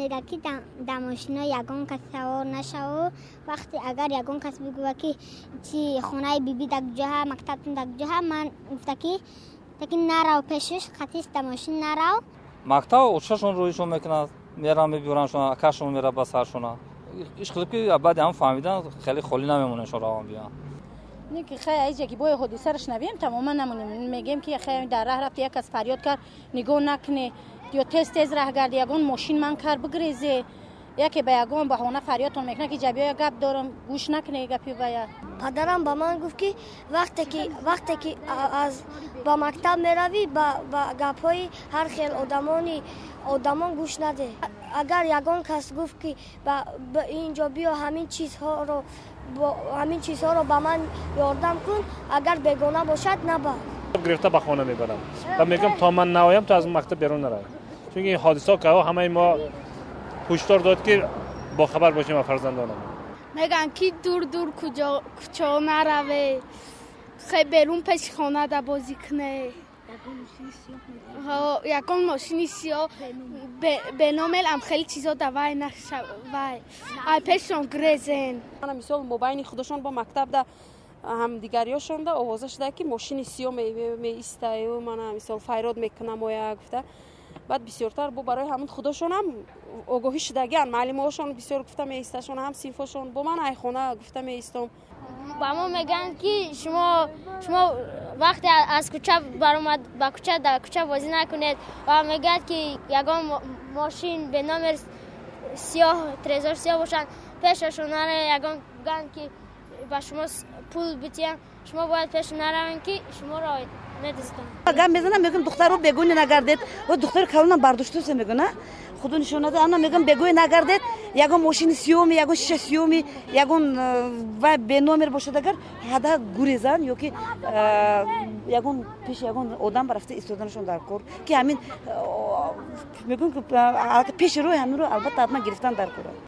میگه که در ماشینا یگان کس سوار نشو. وقتی اگر یگان کس بگوه که چی خونه بیبی در کجا مکتب در کجا من گفته که نرو پیشش خطیست در ماشین نرو. مکتب اوچشون رویشون میکنه میرن میبرنشون اکاشون میره به سرشون. ایش خیلی که بعد هم فهمیدن خیلی خالی نمیمونه شون روان بیان. نه که خیلی ایجا که باید حدیثه رش نبیم تماما نمونیم. میگیم که خیلی در راه رفت یک از فریاد کرد نگاه نکنه یا تیز راه گرد یگان ماشین من کار بگریزه یکی به یگان بهونه فریادتون میکنه که جبیا گپ دارم گوش نکنه گپی باید. پدرم با من گفت که وقتی که از با مکتب میروی با گپ‌های هر خیل آدمان گوش نده. اگر یگان کس گفت که با اینجا بیا همین چیزها رو با من یاردم کن اگر بیگانه باشد نبا. گرفته به خانه میبرم و میگم تا من نایم تو از مکتب بیرون نرو. چون این حادثه که همه ما هشدار داد که با خبر باشیم از فرزندانم. میگن که دور کوچه نروه خیلی بیرون پیش خانه دا بازی کنه. یکان ماشینی سیاه به نامل هم خیلی چیزا دوای نشوه ای پیشون گریزن. مثال مبین خودشون با مکتب دا هم دیگریاشون دا آوازه شده که ماشین سیاه می ایسته و من مثال فریاد میکنم و یا گفته بعد بسیارتر برای همون خودشون هم آگاهی شدگان معلماشون بسیار گفته می ایستشون هم صنفشون با من ای خونه گفته می ایستم. با ما میگن که شما وقتی از کوچه برآمد با کوچه در کوچه بازی نکنید و میگن که یگان ماشین به نام سیاه تریزور سیاه باشن پیششون نره یگان گن که با شما پول بدین شما باید پیش نروین که شما را ندستن. گم میزنم میگم دختر رو بگوی نگردید و دختر کلونم برداشته میگه خودو نشون نده انا میگم بگوی نگردید یگان ماشین سیومی یگان شش سیومی یگان و به نامر باشد اگر هدا گریزن یا که یگان پیش یگان آدم برفته ایستادنشون در کار که همین میگم که پیش روی همین رو البته حتما گرفتن در کار.